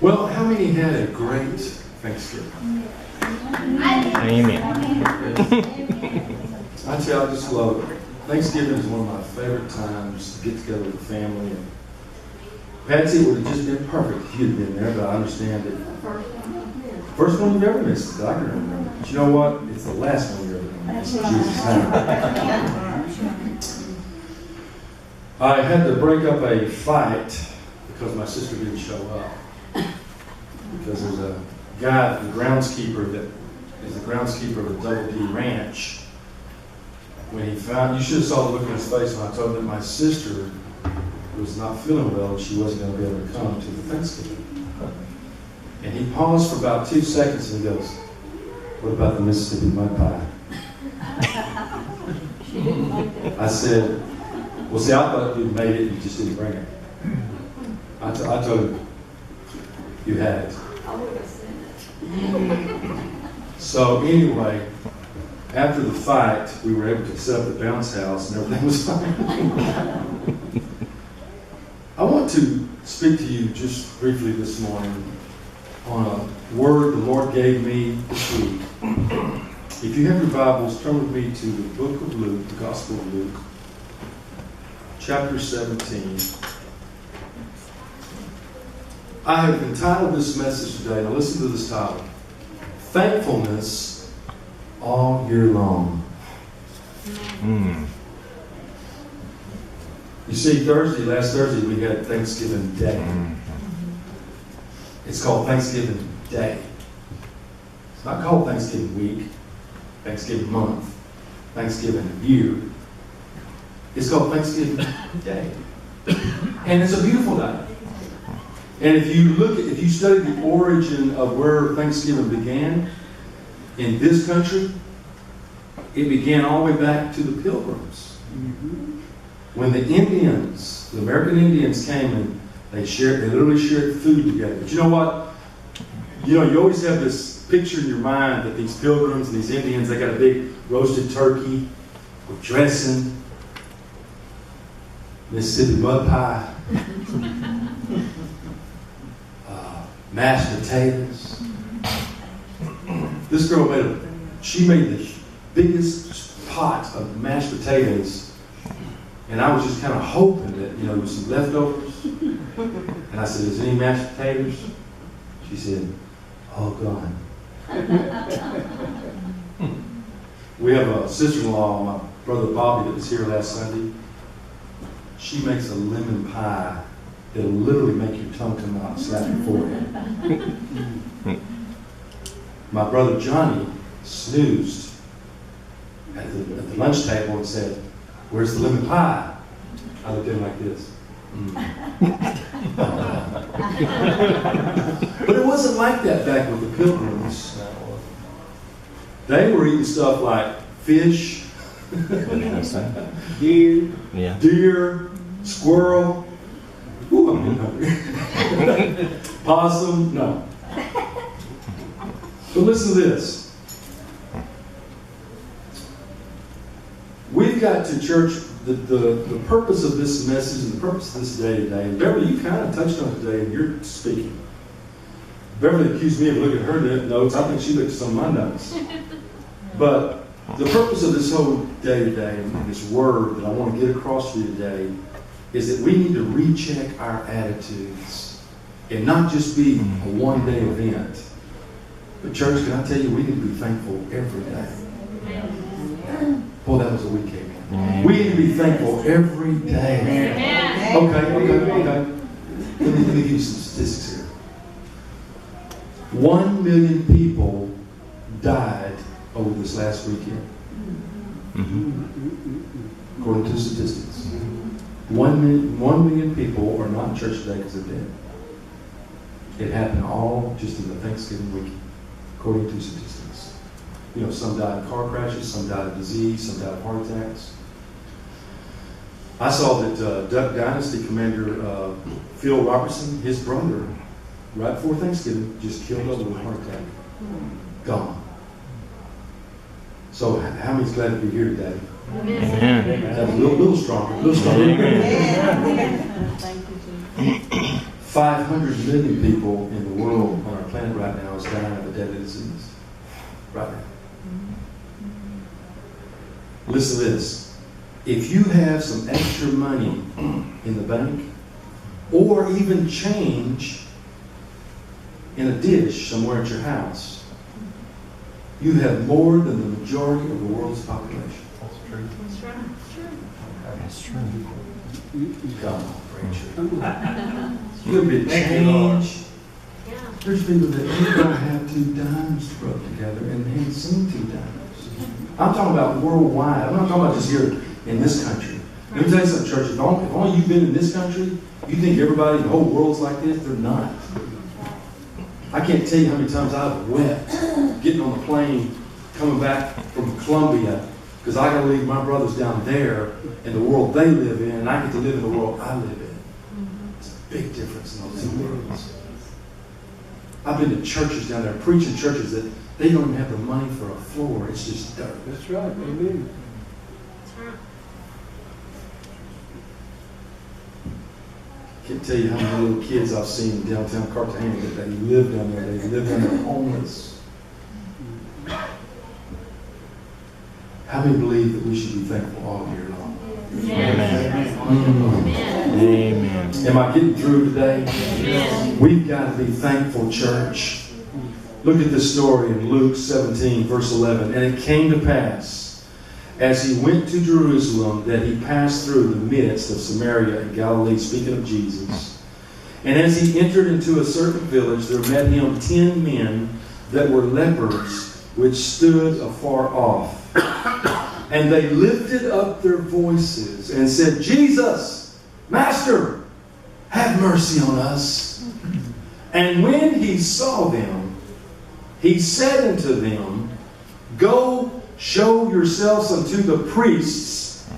Well, how many had a great Thanksgiving? Amen. I tell you, I just love it. Thanksgiving is one of my favorite times to get together with the family. And Patsy, it would have just been perfect if you'd been there, but I understand it. First one you've ever missed that I can remember. But you know what? It's the last one you're ever going to miss. In Jesus' name. I had to break up a fight because my sister didn't show up. Because there's a guy, the groundskeeper, that is the groundskeeper of the Double D Ranch. When he found, you should have saw the look on his face when I told him that my sister was not feeling well and she wasn't going to be able to come to the Thanksgiving. And he paused for about 2 seconds and he goes, "What about the Mississippi mud pie?" I said, "Well, see, I thought you'd made it, you just didn't bring it." I told him, "You had it." I would have seen it. So anyway, after the fight, we were able to set up the bounce house and everything was fine. I want to speak to you just briefly this morning on a word the Lord gave me this week. If you have your Bibles, turn with me to the book of Luke, the Gospel of Luke, chapter 17. I have entitled this message today, now listen to this title, Thankfulness All Year Long. You see, last Thursday, we had Thanksgiving Day. It's called Thanksgiving Day. It's not called Thanksgiving Week, Thanksgiving Month, Thanksgiving Year. It's called Thanksgiving Day. And it's a beautiful day. And if you study the origin of where Thanksgiving began in this country, it began all the way back to the Pilgrims. When the Indians, the American Indians came and they literally shared food together. But you know what? You always have this picture in your mind that these Pilgrims and these Indians, they got a big roasted turkey with dressing, Mississippi mud pie, mashed potatoes. This girl made the biggest pot of mashed potatoes, and I was just kind of hoping that, there was some leftovers. And I said, "Is there any mashed potatoes?" She said, "All gone." We have a sister-in-law, my brother Bobby, that was here last Sunday. She makes a lemon pie that'll literally make your tongue come out and slap your forehead. My brother Johnny snoozed at the lunch table and said, "Where's the lemon pie?" I looked at him like this. But it wasn't like that back with the Pilgrims. They were eating stuff like fish, deer, squirrel. Ooh, I'm getting hungry. Possum, no. But listen to this. We've got to church, the purpose of this message and the purpose of this day today, and Beverly, you kind of touched on it today in your speaking. Beverly accused me of looking at her notes. I think she looked at some of my notes. But the purpose of this whole day today, and this word that I want to get across to you today, is that we need to recheck our attitudes and not just be a one-day event. But church, can I tell you, we need to be thankful every day. Boy, that was a week, amen. We need to be thankful every day. Okay. Let me give you some statistics here. 1 million people died over this last weekend. According to statistics. 1 million people are not in church today because they're dead. It happened all just in the Thanksgiving week, according to statistics. Some died of car crashes, some died of disease, some died of heart attacks. I saw that Duck Dynasty commander Phil Robertson, his brother, right before Thanksgiving, just killed over with a heart attack. Gone. So how many's glad to be here today? That's a little stronger. A little stronger. 5 500 million people in the world on our planet right now is dying of a deadly disease. Right now. Listen to this. If you have some extra money in the bank, or even change in a dish somewhere at your house, you have more than the majority of the world's population. That's true. That's right. That's true. Come on, preacher. You have been change. Yeah. There's people that ain't gonna have 2 dimes to rub together and ain't seen 2 dimes. I'm talking about worldwide. I'm not talking about just here in this country. Let me tell you something, church. If only you've been in this country, you think everybody in the whole world's like this? They're not. I can't tell you how many times I've wept getting on the plane coming back from Colombia because I got to leave my brothers down there in the world they live in, and I get to live in the world I live in. It's a big difference in those 2 worlds. I've been to churches down there, preaching churches that they don't even have the money for a floor. It's just dirt. That's right. Amen. That's right. I can't tell you how many little kids I've seen in downtown Cartagena that they live down there. They live down there homeless. How many believe that we should be thankful all year long? Amen. Amen. Am I getting through today? Amen. We've got to be thankful, church. Look at this story in Luke 17, verse 11. And it came to pass, as he went to Jerusalem, that he passed through the midst of Samaria and Galilee, speaking of Jesus. And as he entered into a certain village, there met him 10 men that were lepers, which stood afar off. And they lifted up their voices and said, Jesus, Master, have mercy on us. And when he saw them, he said unto them, Go show yourselves unto the priests.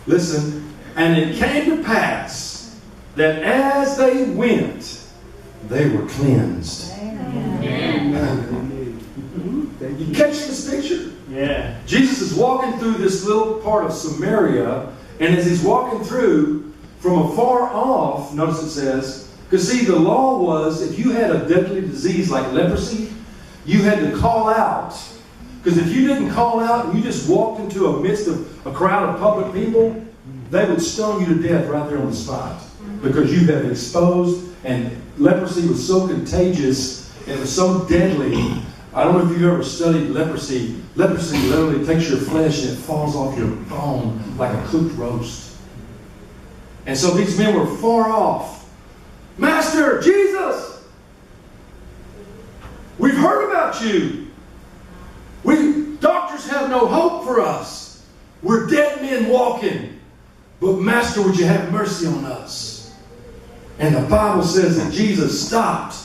Listen, and it came to pass that as they went, they were cleansed. You catch this picture? Yeah. Jesus is walking through this little part of Samaria, and as he's walking through, from afar off, notice it says, because see, the law was if you had a deadly disease like leprosy, you had to call out. Because if you didn't call out and you just walked into a midst of a crowd of public people, they would stone you to death right there on the spot. Because you had exposed, and leprosy was so contagious, and it was so deadly. I don't know if you've ever studied leprosy. Leprosy literally takes your flesh and it falls off your bone like a cooked roast. And so these men were far off. Master, Jesus, we've heard about you. Doctors have no hope for us. We're dead men walking. But Master, would you have mercy on us? And the Bible says that Jesus stopped.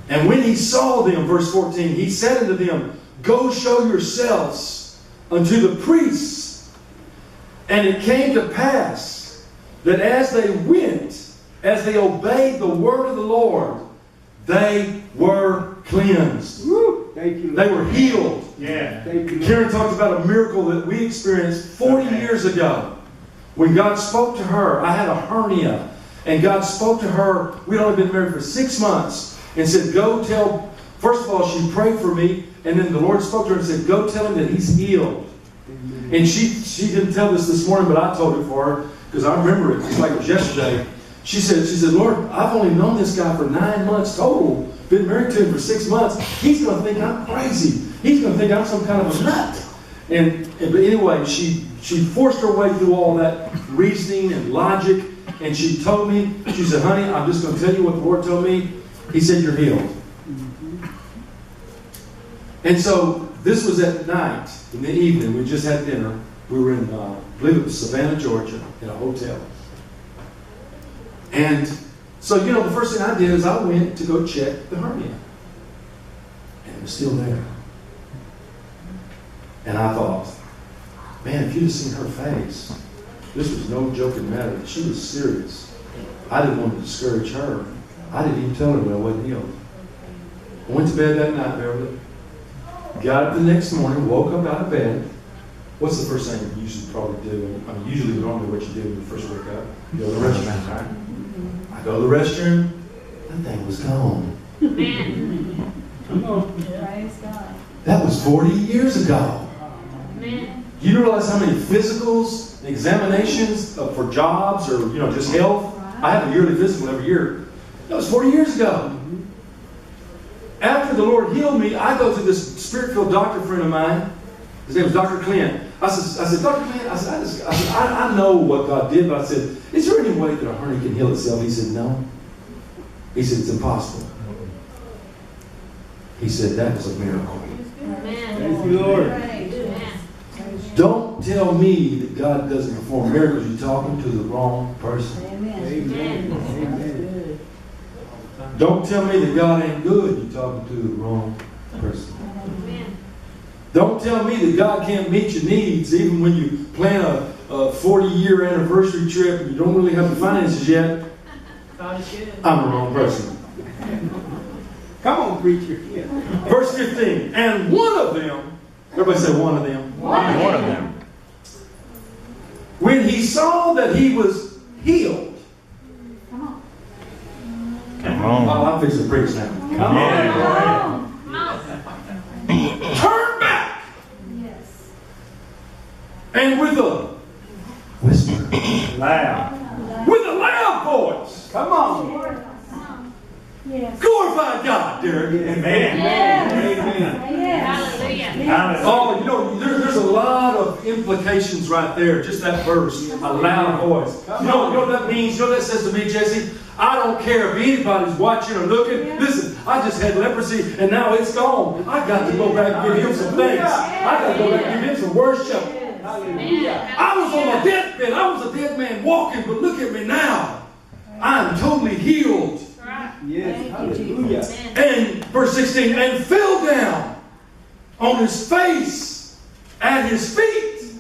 And when he saw them, verse 14, he said unto them, Go show yourselves unto the priests. And it came to pass that as they went, as they obeyed the word of the Lord, they were cleansed. Woo. Thank you, Lord. They were healed. Yeah. Thank you, Lord. Karen talked about a miracle that we experienced 40 years ago. When God spoke to her, I had a hernia. And God spoke to her, we'd only been married for 6 months, and said, go tell, first of all, she prayed for me, and then the Lord spoke to her and said, go tell him that he's healed. Amen. And she didn't tell this morning, but I told it for her, because I remember it. It's like it was yesterday. She said, Lord, I've only known this guy for 9 months total. Been married to him for 6 months. He's going to think I'm crazy. He's going to think I'm some kind of a nut. But anyway, she forced her way through all that reasoning and logic. And she told me, she said, honey, I'm just going to tell you what the Lord told me. He said, you're healed. And so this was at night, in the evening. We just had dinner. We were in, I believe it was Savannah, Georgia, in a hotel. And so, the first thing I did is I went to go check the hernia. And it was still there. And I thought, man, if you'd have seen her face, this was no joking matter. She was serious. I didn't want to discourage her. I didn't even tell her that I wasn't healed. I went to bed that night, Beverly. Got up the next morning, woke up out of bed. What's the first thing you usually probably do? Usually normally what you do when you first wake up. You go to the restroom, right? I go to the restroom, that thing was gone. Amen. Come on. Praise God. That was 40 years ago. Amen. You realize how many physicals, examinations for jobs or, just health? I have a yearly physical every year. That was 40 years ago. After the Lord healed me, I go to this spirit-filled doctor friend of mine. His name was Dr. Clint. I said, Dr. Clint, I know what God did, but I said, is there any way that a hernia can heal itself? He said, no. He said, it's impossible. He said, that was a miracle. Amen. Thank you, Lord. Amen. Don't tell me that God doesn't perform miracles. You're talking to the wrong person. Amen. Amen. Amen. Don't tell me that God ain't good. You're talking to the wrong person. Amen. Don't tell me that God can't meet your needs even when you plan a 40-year anniversary trip and you don't really have the finances yet. I'm the wrong person. Come on, preacher. Yeah. Verse 15. And one of them, everybody say one of them. One of them. When he saw that he was healed. Come on. I'm fixing to preach now. Come on. Come on. Turn back. Yes. And with a whisper. Loud. With a loud voice. Come on. Yes. Glorify God, Derek. Amen. Amen. Yes. Hallelujah. Oh, there's a lot of implications right there. Just that verse, a loud voice. You know what that means? You know what that says to me, Jesse? I don't care if anybody's watching or looking. Listen, I just had leprosy and now it's gone. I got to go back and give him some thanks. I got to go back and give him some worship. Hallelujah. I was on my deathbed. I was a dead man walking, but look at me now. I'm totally healed. Yes. Hallelujah. And verse 16, and fell down on his face at his feet.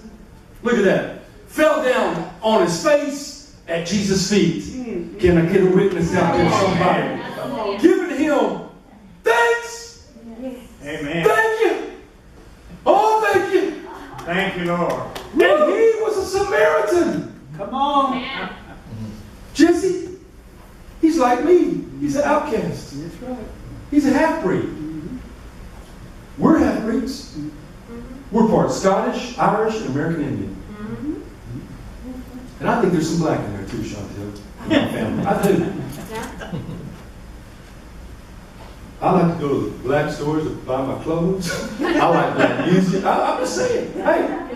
Look at that. Fell down on his face at Jesus' feet. Can I get a witness out there, somebody? Giving him thanks. Amen. Thank you. Oh, thank you. Thank you, Lord. And he was a Samaritan. Come on. Amen. Jesse, he's like me. He's an outcast. That's right. He's a half-breed. We're half-breeds. We're part Scottish, Irish, and American Indian. And I think there's some black in there too, Chantel. In my family. I do. I like to go to the black stores to buy my clothes. I like black music. I'm just saying. Hey,